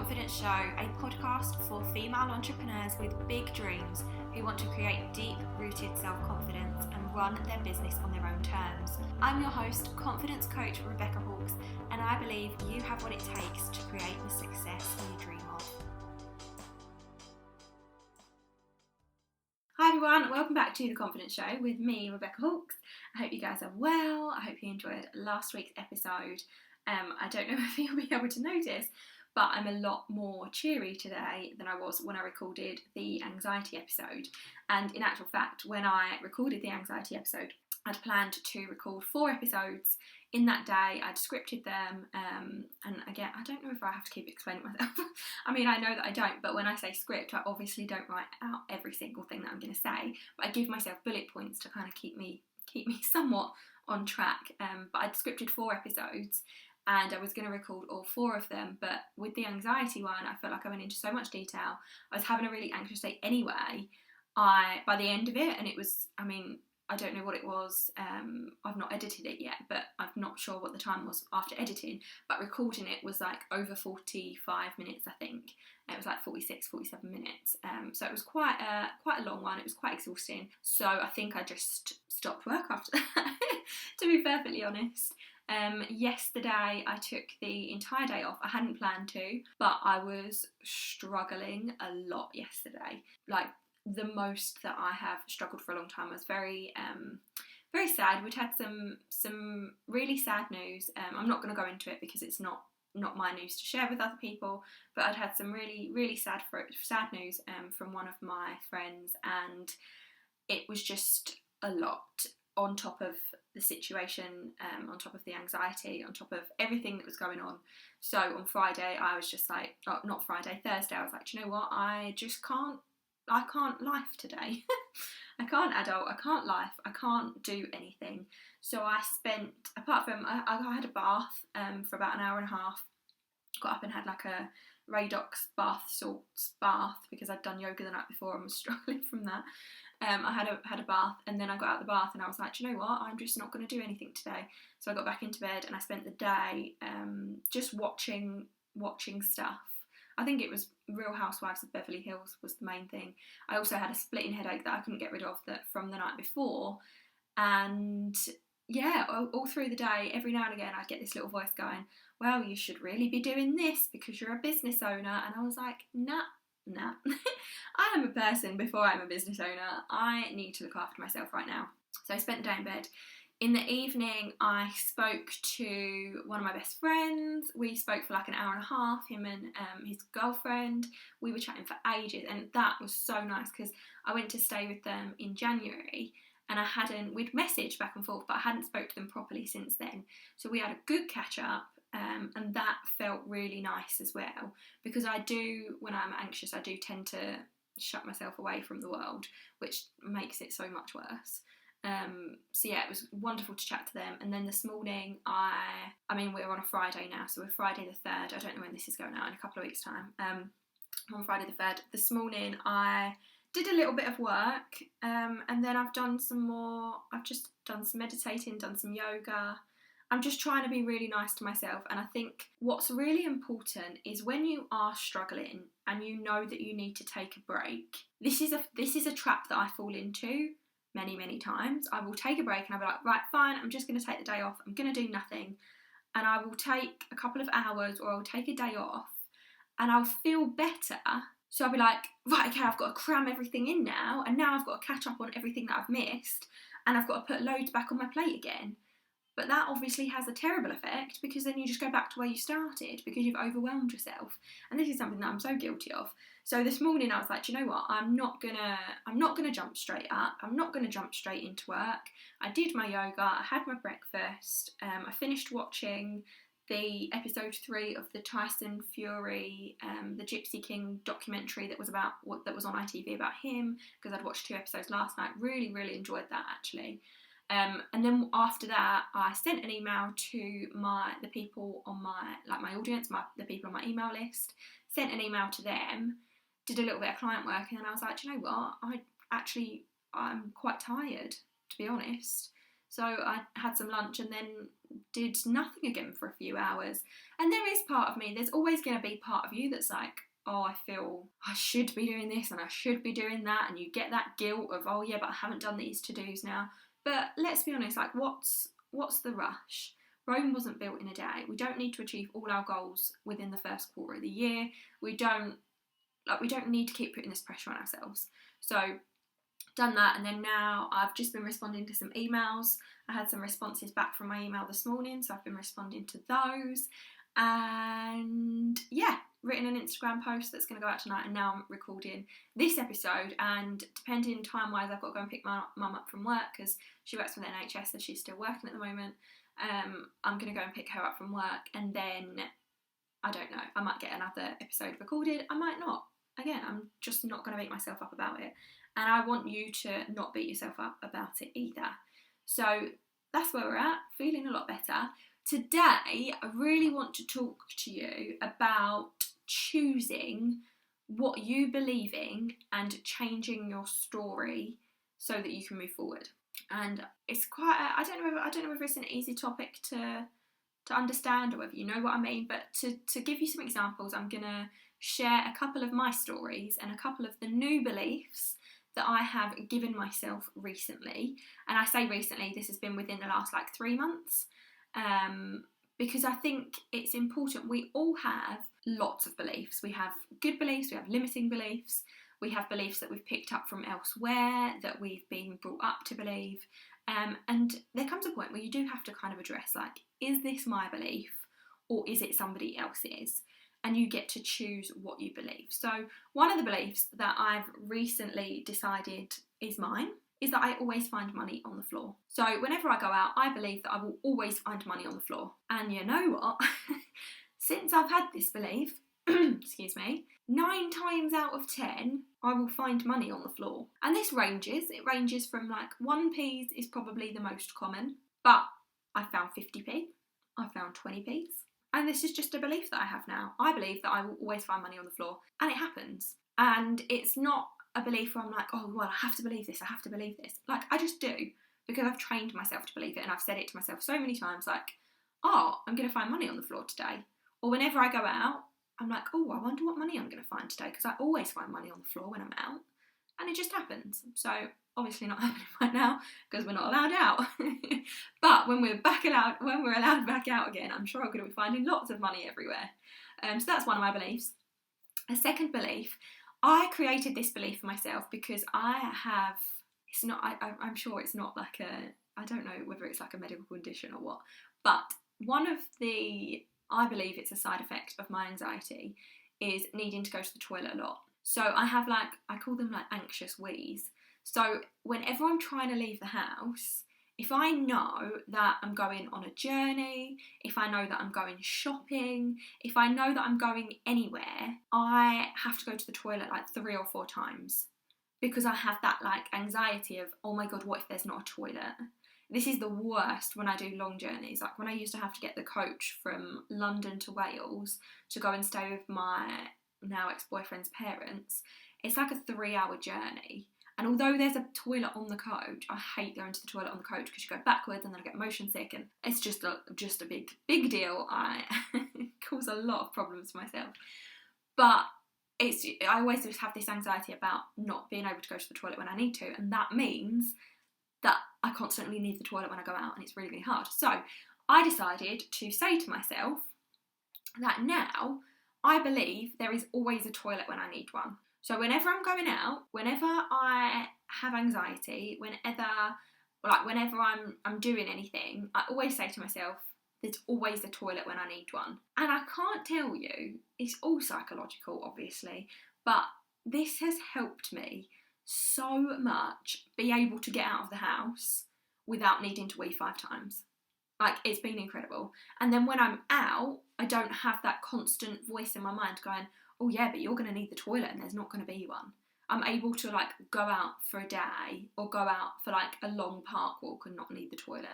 Confidence Show, a podcast for female entrepreneurs with big dreams who want to create deep-rooted self-confidence and run their business on their own terms. I'm your host, confidence coach Rebecca Hawkes, and I believe you have what it takes to create the success you dream of. Hi everyone, welcome back to The Confidence Show with me, Rebecca Hawkes. I hope you guys are well. I hope you enjoyed last week's episode. I don't know if you'll be able to notice, but I'm a lot more cheery today than I was when I recorded the anxiety episode. And in actual fact, when I recorded the anxiety episode, I'd planned to record 4 episodes in that day. I'd scripted them, and again, I don't know if I have to keep explaining myself. I mean, I know that I don't, but when I say script, I obviously don't write out every single thing that I'm going to say, but I give myself bullet points to kind of keep me somewhat on track. But I'd scripted 4 episodes, and I was going to record all 4 of them, but with the anxiety one, I felt like I went into so much detail. I was having a really anxious day anyway. By the end of it, and it was, I don't know what it was, I've not edited it yet, but I'm not sure what the time was after editing, but recording it was like over 45 minutes, I think. It was like 46, 47 minutes, so it was quite a long one. It was quite exhausting, so I think I just stopped work after that, to be perfectly honest. Yesterday I took the entire day off. I hadn't planned to, but I was struggling a lot yesterday, like the most that I have struggled for a long time. I was very sad. We'd had some really sad news. I'm not going to go into it because it's not my news to share with other people, but I'd had some really sad news from one of my friends, and it was just a lot on top of the situation, on top of the anxiety, on top of everything that was going on. So on Friday I was just like, Thursday I was like, do you know what, I can't life today. I can't adult, I can't life, I can't do anything. So I spent, apart from, I had a bath for about an hour and a half, got up and had like a Radox bath salts bath because I'd done yoga the night before and was struggling from that. I had a bath, and then I got out of the bath and I was like, do you know what, I'm just not going to do anything today. So I got back into bed and I spent the day just watching stuff. I think it was Real Housewives of Beverly Hills was the main thing. I also had a splitting headache that I couldn't get rid of from the night before, and yeah, all through the day, every now and again I'd get this little voice going, well, you should really be doing this because you're a business owner. And I was like, nah. I am a person before I'm a business owner. I need to look after myself right now. So I spent the day in bed. In the evening, I spoke to one of my best friends. We spoke for like an hour and a half, him and his girlfriend. We were chatting for ages, and that was so nice because I went to stay with them in January, and we'd messaged back and forth, but I hadn't spoke to them properly since then. So we had a good catch up. And that felt really nice as well, because when I'm anxious, I do tend to shut myself away from the world, which makes it so much worse. So yeah, it was wonderful to chat to them. And then this morning, we're on a Friday now, so we're Friday the 3rd. I don't know when this is going out, in a couple of weeks' time. On Friday the 3rd, this morning I did a little bit of work, and then I've just done some meditating, done some yoga. I'm just trying to be really nice to myself, and I think what's really important is when you are struggling and you know that you need to take a break. This is a trap that I fall into many times. I will take a break and I'll be like, right, fine, I'm just going to take the day off. I'm going to do nothing, and I will take a couple of hours, or I'll take a day off, and I'll feel better. So I'll be like, right, okay, I've got to cram everything in now, and now I've got to catch up on everything that I've missed, and I've got to put loads back on my plate again. But that obviously has a terrible effect, because then you just go back to where you started because you've overwhelmed yourself. And this is something that I'm so guilty of. So this morning I was like, do you know what? I'm not gonna jump straight up. I'm not gonna jump straight into work. I did my yoga. I had my breakfast. I finished watching the episode 3 of the Tyson Fury, the Gypsy King documentary that was on ITV about him, because I'd watched 2 episodes last night. Really enjoyed that actually. And then after that, I sent an email to the people on my audience, the people on my email list, sent an email to them, did a little bit of client work, and then I was like, do you know what? I'm quite tired, to be honest. So I had some lunch and then did nothing again for a few hours. And there is part of me, there's always going to be part of you that's like, oh, I feel I should be doing this and I should be doing that, and you get that guilt of, oh yeah, but I haven't done these to-dos now. But let's be honest, like what's the rush? Rome wasn't built in a day. We don't need to achieve all our goals within the first quarter of the year. We don't need to keep putting this pressure on ourselves. So done that, and then now I've just been responding to some emails. I had some responses back from my email this morning, so I've been responding to those. And yeah, written an Instagram post that's going to go out tonight, and now I'm recording this episode, and depending time wise I've got to go and pick my mum up from work because she works for the NHS, so she's still working at the moment. I'm going to go and pick her up from work, and then I don't know, I might get another episode recorded, I might not. Again, I'm just not going to beat myself up about it, and I want you to not beat yourself up about it either. So that's where we're at, feeling a lot better. Today, I really want to talk to you about choosing what you believe in and changing your story so that you can move forward. And it's quite, I don't know whether it's an easy topic to understand or whether you know what I mean, but to give you some examples, I'm going to share a couple of my stories and a couple of the new beliefs that I have given myself recently. And I say recently, this has been within the last 3 months. Because I think it's important. We all have lots of beliefs. We have good beliefs, we have limiting beliefs, we have beliefs that we've picked up from elsewhere, that we've been brought up to believe. And there comes a point where you do have to kind of address, is this my belief or is it somebody else's? And you get to choose what you believe. So one of the beliefs that I've recently decided is mine is that I always find money on the floor. So whenever I go out, I believe that I will always find money on the floor. And you know what? Since I've had this belief, excuse me, 9 times out of 10, I will find money on the floor. And this ranges. It ranges from 1p is probably the most common, but I found 50p, I found 20p's. And this is just a belief that I have now. I believe that I will always find money on the floor, and it happens. And it's not a belief where I'm like, oh, well, I have to believe this, I have to believe this. I just do, because I've trained myself to believe it, and I've said it to myself so many times, oh, I'm going to find money on the floor today. Or whenever I go out, I'm like, oh, I wonder what money I'm going to find today, because I always find money on the floor when I'm out, and it just happens. So obviously not happening right now, because we're not allowed out. But when we're allowed back out again, I'm sure I'm going to be finding lots of money everywhere. So that's one of my beliefs. A second belief, I created this belief for myself because I'm sure it's not I don't know whether it's a medical condition or what, but I believe it's a side effect of my anxiety is needing to go to the toilet a lot. So I have I call them anxious wheeze. So whenever I'm trying to leave the house, if I know that I'm going on a journey, if I know that I'm going shopping, if I know that I'm going anywhere, I have to go to the toilet 3 or 4 times, because I have that anxiety of, oh my God, what if there's not a toilet? This is the worst when I do long journeys. When I used to have to get the coach from London to Wales to go and stay with my now ex-boyfriend's parents, it's a 3-hour journey. And although there's a toilet on the coach, I hate going to the toilet on the coach because you go backwards and then I get motion sick, and it's just a big deal. I cause a lot of problems for myself. But I always just have this anxiety about not being able to go to the toilet when I need to, and that means that I constantly need the toilet when I go out, and it's really, really hard. So I decided to say to myself that now I believe there is always a toilet when I need one. So whenever I'm going out, whenever I have anxiety, whenever I'm doing anything, I always say to myself, there's always a toilet when I need one. And I can't tell you, it's all psychological, obviously, but this has helped me so much be able to get out of the house without needing to wee 5 times. It's been incredible. And then when I'm out, I don't have that constant voice in my mind going, oh yeah, but you're going to need the toilet and there's not going to be one. I'm able to go out for a day or go out for a long park walk and not need the toilet.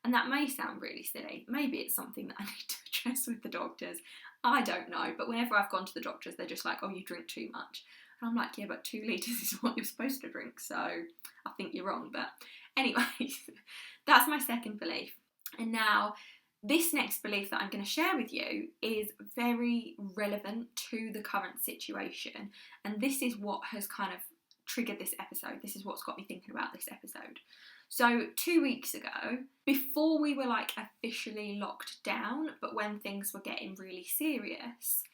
And that may sound really silly. Maybe it's something that I need to address with the doctors. I don't know. But whenever I've gone to the doctors, they're just oh, you drink too much. And I'm yeah, but 2 litres is what you're supposed to drink. So I think you're wrong. But anyway, that's my second belief. And now this next belief that I'm going to share with you is very relevant to the current situation, and this is what has kind of triggered this episode. This is what's got me thinking about this episode. So 2 weeks ago, before we were like officially locked down, but when things were getting really serious,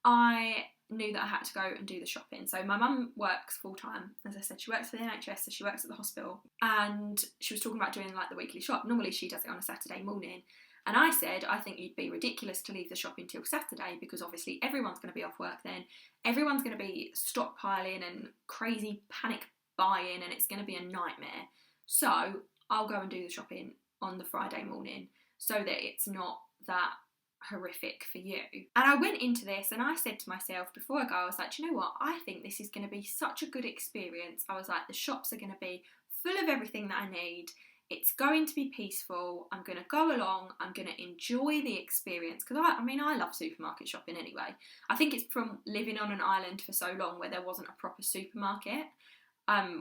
I knew that I had to go and do the shopping. So my mum works full time, as I said. She works for the NHS, so she works at the hospital, and she was talking about doing like the weekly shop. Normally she does it on a Saturday morning, and I said, I think you'd be ridiculous to leave the shopping till Saturday, because obviously everyone's going to be off work then. Everyone's going to be stockpiling and crazy panic buying, and it's going to be a nightmare. So I'll go and do the shopping on the Friday morning so that it's not that horrific for you. And I went into this and I said to myself before I go, I was like, do you know what? I think this is going to be such a good experience. I was like, the shops are going to be full of everything that I need. It's going to be peaceful. I'm going to go along. I'm going to enjoy the experience, because I love supermarket shopping anyway. I think it's from living on an island for so long where there wasn't a proper supermarket.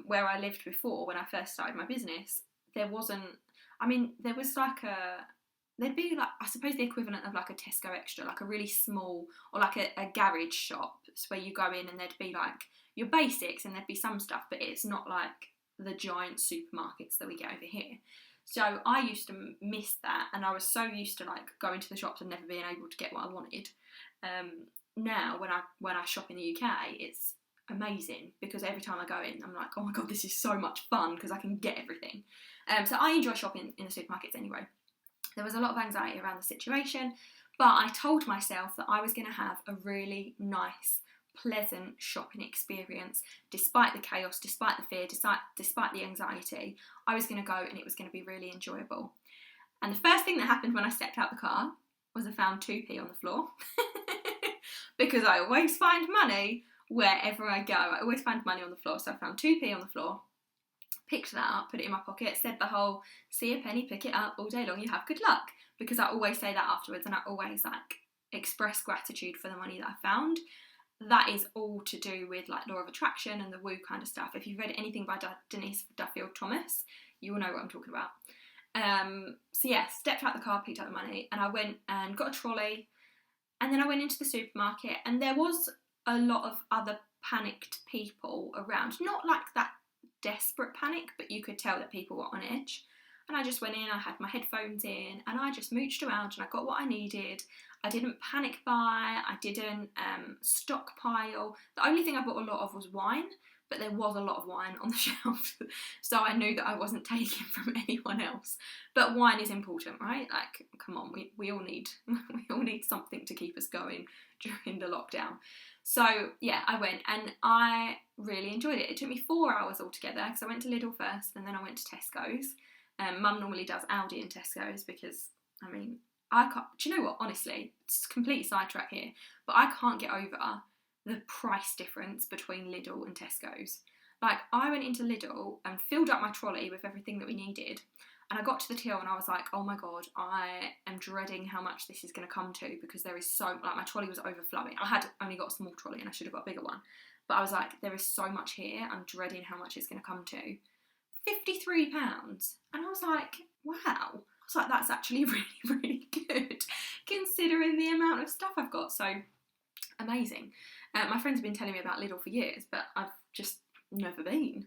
Where I lived before, when I first started my business, there was like there'd be like, I suppose the equivalent of like a Tesco Extra, like a really small, or like a garage shop. It's where you go in and there'd be like your basics and there'd be some stuff, but it's not like the giant supermarkets that we get over here. So I used to miss that, and I was so used to like going to the shops and never being able to get what I wanted. Now when I shop in the UK, it's amazing, because every time I go in, I'm like, oh my god, this is so much fun because I can get everything. So I enjoy shopping in the supermarkets anyway. There was a lot of anxiety around the situation, but I told myself that I was going to have a really nice, pleasant shopping experience, despite the chaos, despite the fear, despite the anxiety. I was going to go and it was going to be really enjoyable. And the first thing that happened when I stepped out the car was I found 2p on the floor. Because I always find money wherever I go. I always find money on the floor. So I found 2p on the floor, picked that up, put it in my pocket, said the whole, see a penny, pick it up, all day long, you have good luck. Because I always say that afterwards, and I always like express gratitude for the money that I found. That is all to do with like law of attraction and the woo kind of stuff. If you've read anything by Denise Duffield Thomas, you will know what I'm talking about. So yeah, stepped out the car, picked up the money, and I went and got a trolley, and then I went into the supermarket, and there was a lot of other panicked people around. Not like that desperate panic, but you could tell that people were on edge. And I just went in, I had my headphones in, and I just mooched around and I got what I needed. I didn't panic buy, I didn't stockpile. The only thing I bought a lot of was wine, but there was a lot of wine on the shelf. So I knew that I wasn't taking from anyone else. But wine is important, right? Like, come on, we all need something to keep us going during the lockdown. So yeah, I went and I really enjoyed it. It took me 4 hours altogether, because I went to Lidl first and then I went to Tesco's. Mum normally does Aldi and Tesco's, because I can't, do you know what, honestly, it's a complete sidetrack here, but I can't get over the price difference between Lidl and Tesco's. Like, I went into Lidl and filled up my trolley with everything that we needed, and I got to the till and I was like, oh my god, I am dreading how much this is going to come to, because there is so, like, my trolley was overflowing. I had only got a small trolley and I should have got a bigger one, but I was like, there is so much here, I'm dreading how much it's going to come to. £53, and I was like, wow. I was like, that's actually really, really good, considering the amount of stuff I've got. So amazing. My friends have been telling me about Lidl for years, but I've just never been.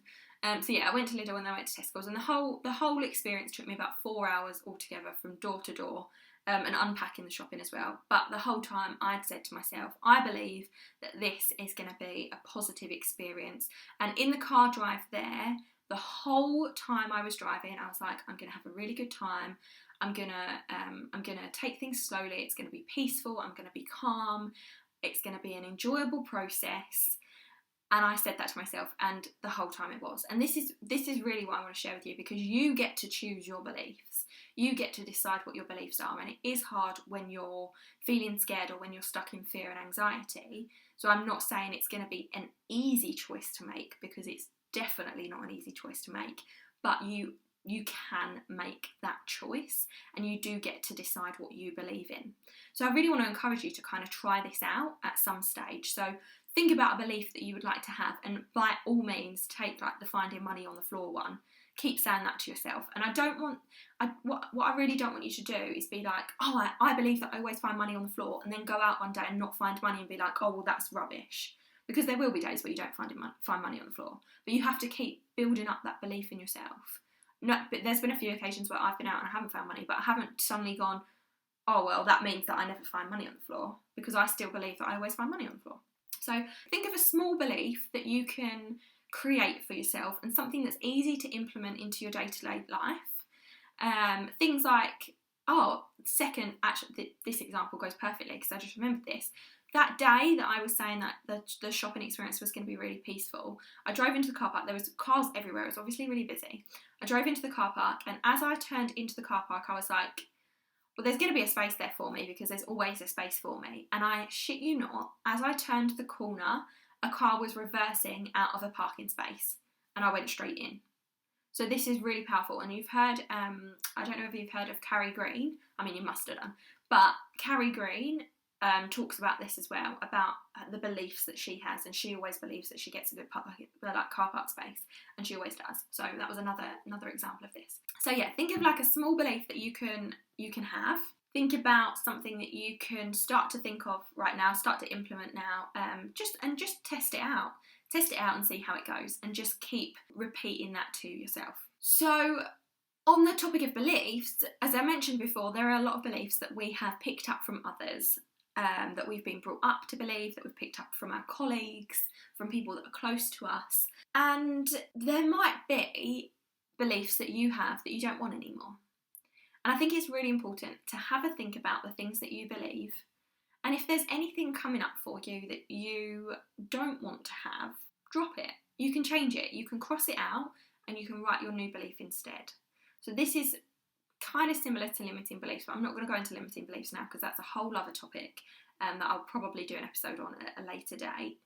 So yeah, I went to Lidl and then I went to Tesco's, and the whole experience took me about 4 hours altogether, from door to door, and unpacking the shopping as well. But the whole time I'd said to myself, I believe that this is going to be a positive experience. And in the car drive there, the whole time I was driving, I was like, I'm going to have a really good time. I'm gonna take things slowly. It's going to be peaceful. I'm going to be calm. It's going to be an enjoyable process. And I said that to myself, and the whole time it was. And this is really what I want to share with you, because you get to choose your beliefs. You get to decide what your beliefs are, and it is hard when you're feeling scared or when you're stuck in fear and anxiety. So I'm not saying it's going to be an easy choice to make, because it's definitely not an easy choice to make, but you can make that choice, and you do get to decide what you believe in. So I really want to encourage you to kind of try this out at some stage. So think about a belief that you would like to have, and by all means take like the finding money on the floor one, keep saying that to yourself. And what I really don't want you to do is be like, oh, I believe that I always find money on the floor, and then go out one day and not find money and be like, oh, well, that's rubbish. Because there will be days where you don't find money on the floor. But you have to keep building up that belief in yourself. No, but there's been a few occasions where I've been out and I haven't found money, but I haven't suddenly gone, oh, well, that means that I never find money on the floor, because I still believe that I always find money on the floor. So think of a small belief that you can create for yourself, and something that's easy to implement into your day-to-day life. Things like, this example goes perfectly because I just remembered this. That day that I was saying that the shopping experience was going to be really peaceful, I drove into the car park. There was cars everywhere. It was obviously really busy. I drove into the car park, and as I turned into the car park, I was like, well, there's going to be a space there for me, because there's always a space for me. And I shit you not, as I turned the corner, a car was reversing out of a parking space, and I went straight in. So this is really powerful. And you've heard, I don't know if you've heard of Carrie Green. I mean, you must have done. But Carrie Green talks about this as well, about the beliefs that she has, and she always believes that she gets a good car park space, and she always does. So that was another example of this. So yeah, think of like a small belief that you can have. Think about something that you can start to think of right now, start to implement now, just test it out. Test it out and see how it goes, and just keep repeating that to yourself. So on the topic of beliefs, as I mentioned before, there are a lot of beliefs that we have picked up from others, that we've been brought up to believe, that we've picked up from our colleagues, from people that are close to us. And there might be beliefs that you have that you don't want anymore. And I think it's really important to have a think about the things that you believe. And if there's anything coming up for you that you don't want to have, drop it. You can change it. You can cross it out, and you can write your new belief instead. So this is kind of similar to limiting beliefs, but I'm not going to go into limiting beliefs now, because that's a whole other topic that I'll probably do an episode on at a later date.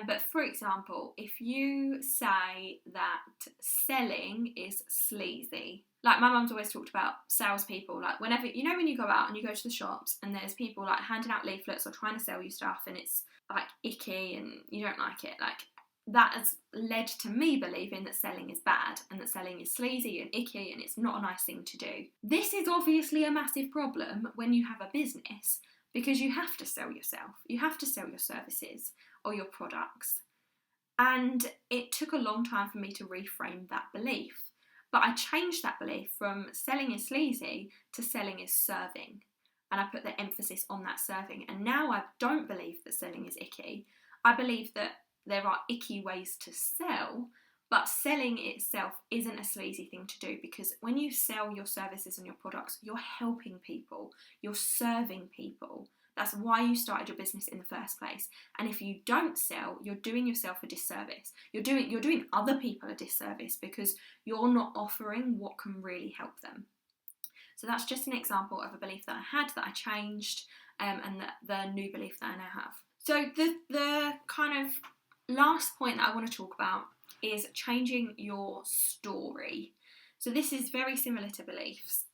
But for example, if you say that selling is sleazy, like my mum's always talked about salespeople, like whenever, when you go out and you go to the shops and there's people like handing out leaflets or trying to sell you stuff, and it's like icky and you don't like it, like that has led to me believing that selling is bad, and that selling is sleazy and icky, and it's not a nice thing to do. This is obviously a massive problem when you have a business, because you have to sell yourself, you have to sell your services or your products. And it took a long time for me to reframe that belief. But I changed that belief from selling is sleazy to selling is serving. And I put the emphasis on that serving. And now I don't believe that selling is icky. I believe that there are icky ways to sell, but selling itself isn't a sleazy thing to do, because when you sell your services and your products, you're helping people, you're serving people. That's why you started your business in the first place. And if you don't sell, you're doing yourself a disservice. You're doing other people a disservice, because you're not offering what can really help them. So that's just an example of a belief that I had that I changed, and the new belief that I now have. So the kind of last point that I want to talk about is changing your story. So this is very similar to beliefs,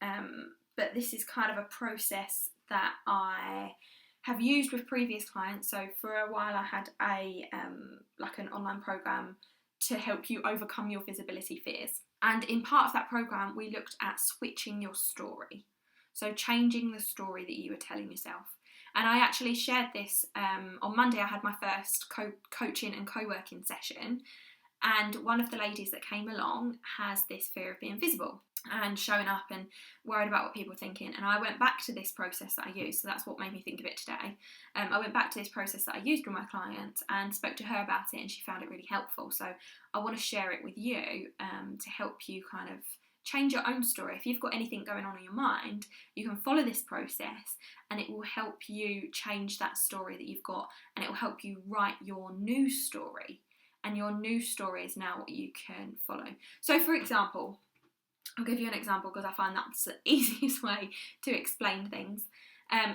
but this is kind of a process that I have used with previous clients. So for a while I had an online program to help you overcome your visibility fears. And in part of that program, we looked at switching your story. So changing the story that you were telling yourself. And I actually shared this on Monday. I had my first coaching and co-working session. And one of the ladies that came along has this fear of being visible and showing up and worried about what people are thinking. And I went back to this process that I used. So that's what made me think of it today. I went back to this process that I used with my clients and spoke to her about it, and she found it really helpful. So I want to share it with you to help you kind of change your own story. If you've got anything going on in your mind, you can follow this process, and it will help you change that story that you've got, and it will help you write your new story. And your new story is now what you can follow. So for example, I'll give you an example because I find that's the easiest way to explain things.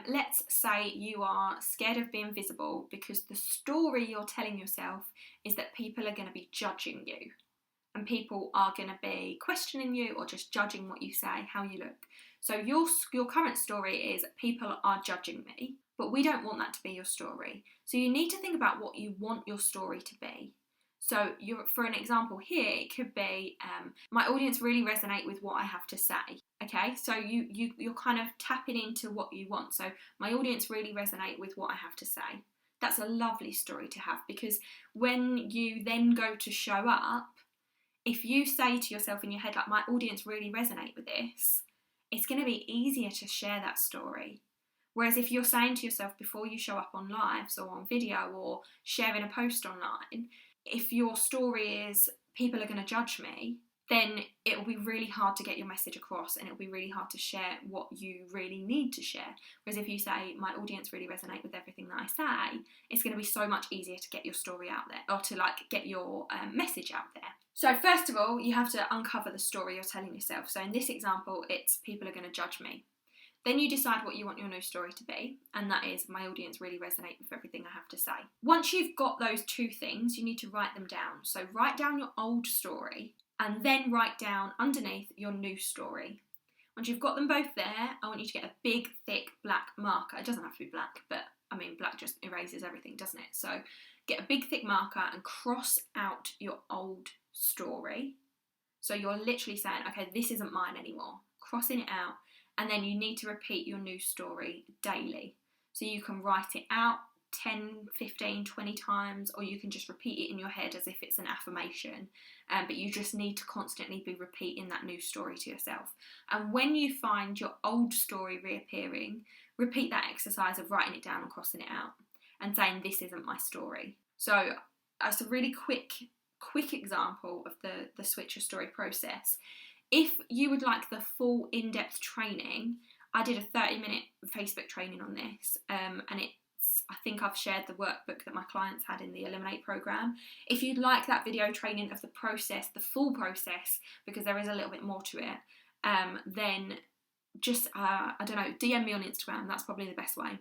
Let's say you are scared of being visible because the story you're telling yourself is that people are going to be judging you. And people are going to be questioning you or just judging what you say, how you look. So your current story is people are judging me, but we don't want that to be your story. So you need to think about what you want your story to be. So for an example here, it could be, my audience really resonate with what I have to say. Okay, so you're kind of tapping into what you want. So my audience really resonate with what I have to say. That's a lovely story to have, because when you then go to show up, if you say to yourself in your head, like, my audience really resonate with this, it's going to be easier to share that story. Whereas if you're saying to yourself before you show up on lives or on video or sharing a post online, if your story is people are going to judge me, then it will be really hard to get your message across, and it will be really hard to share what you really need to share. Whereas if you say, my audience really resonate with everything that I say, it's going to be so much easier to get your story out there, or to like get your message out there. So first of all, you have to uncover the story you're telling yourself. So in this example, it's people are going to judge me. Then you decide what you want your new story to be, and that is, my audience really resonate with everything I have to say. Once you've got those two things, you need to write them down. So write down your old story, and then write down underneath your new story. Once you've got them both there, I want you to get a big, thick black marker. It doesn't have to be black, but I mean, black just erases everything, doesn't it? So get a big, thick marker and cross out your old story. So you're literally saying, okay, this isn't mine anymore. Crossing it out. And then you need to repeat your new story daily. So you can write it out 10, 15, 20 times, or you can just repeat it in your head as if it's an affirmation. But you just need to constantly be repeating that new story to yourself. And when you find your old story reappearing, repeat that exercise of writing it down and crossing it out and saying, this isn't my story. So that's a really quick example of the switch your story process. If you would like the full in-depth training, I did a 30-minute Facebook training on this, and I think I've shared the workbook that my clients had in the Eliminate program. If you'd like that video training of the process, the full process, because there is a little bit more to it, then just, I don't know, DM me on Instagram. That's probably the best way.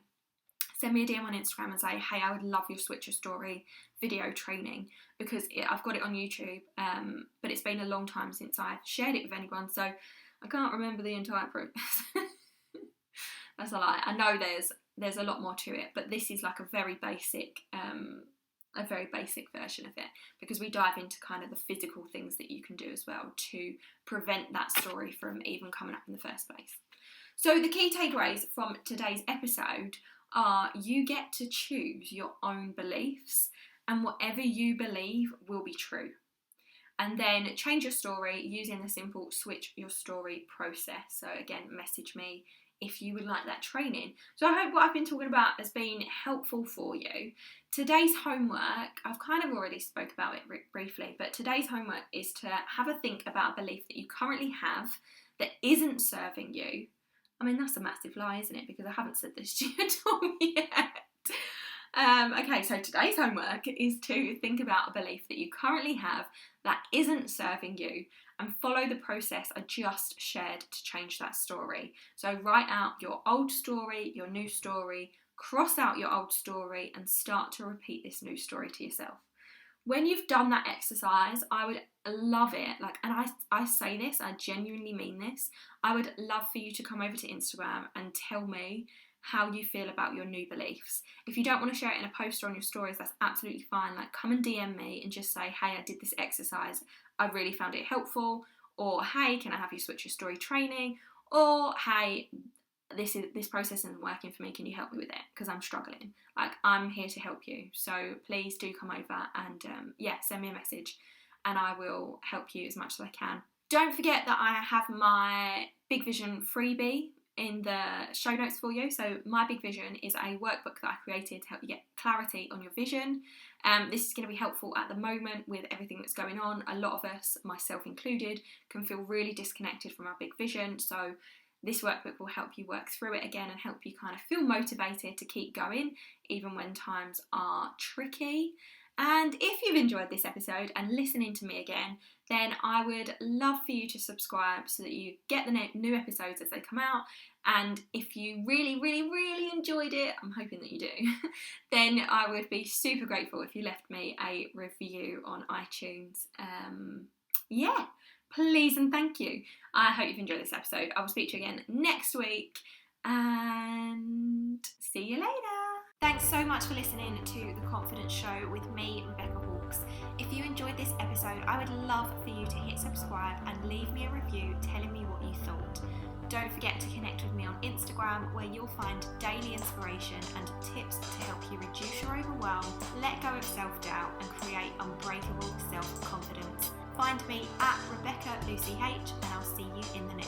Send me a DM on Instagram and say, hey, I would love your Switch Your Story video training, because I've got it on YouTube, but it's been a long time since I've shared it with anyone, so I can't remember the entire process. That's a lie. I know there's a lot more to it, but this is like a very basic version of it, because we dive into kind of the physical things that you can do as well to prevent that story from even coming up in the first place. So the key takeaways from today's episode are, you get to choose your own beliefs, and whatever you believe will be true. And then change your story using the simple switch your story process. So again, message me if you would like that training. So I hope what I've been talking about has been helpful for you. Today's homework, I've kind of already spoke about it briefly, but today's homework is to have a think about a belief that you currently have that isn't serving you. I mean, that's a massive lie, isn't it? Because I haven't said this to you at all yet. Okay, so today's homework is to think about a belief that you currently have that isn't serving you, and follow the process I just shared to change that story. So write out your old story, your new story, cross out your old story, and start to repeat this new story to yourself. When you've done that exercise, I would love it, and I say this, I genuinely mean this, I would love for you to come over to Instagram and tell me how you feel about your new beliefs. If you don't want to share it in a post or on your stories, that's absolutely fine. Come and DM me and just say, hey, I did this exercise, I really found it helpful, or hey, can I have you switch your story training, or hey, this process isn't working for me, can you help me with it, because I'm struggling. I'm here to help you, so please do come over and send me a message and I will help you as much as I can. Don't forget that I have my Big Vision freebie in the show notes for you. So my Big Vision is a workbook that I created to help you get clarity on your vision. This is going to be helpful at the moment with everything that's going on. A lot of us, myself included, can feel really disconnected from our big vision. So this workbook will help you work through it again and help you kind of feel motivated to keep going, even when times are tricky. And if you've enjoyed this episode and listening to me again, then I would love for you to subscribe so that you get the new episodes as they come out. And if you really, really, really enjoyed it, I'm hoping that you do, then I would be super grateful if you left me a review on iTunes. Please and thank you. I hope you've enjoyed this episode. I will speak to you again next week, and see you later. Thanks so much for listening to The Confidence Show with me, Rebecca Hawkes. If you enjoyed this episode, I would love for you to hit subscribe and leave me a review telling me what you thought. Don't forget to connect with me on Instagram, where you'll find daily inspiration and tips to help you reduce your overwhelm, let go of self-doubt and create unbreakable self-confidence. Find me at Rebecca Lucy H, and I'll see you in the next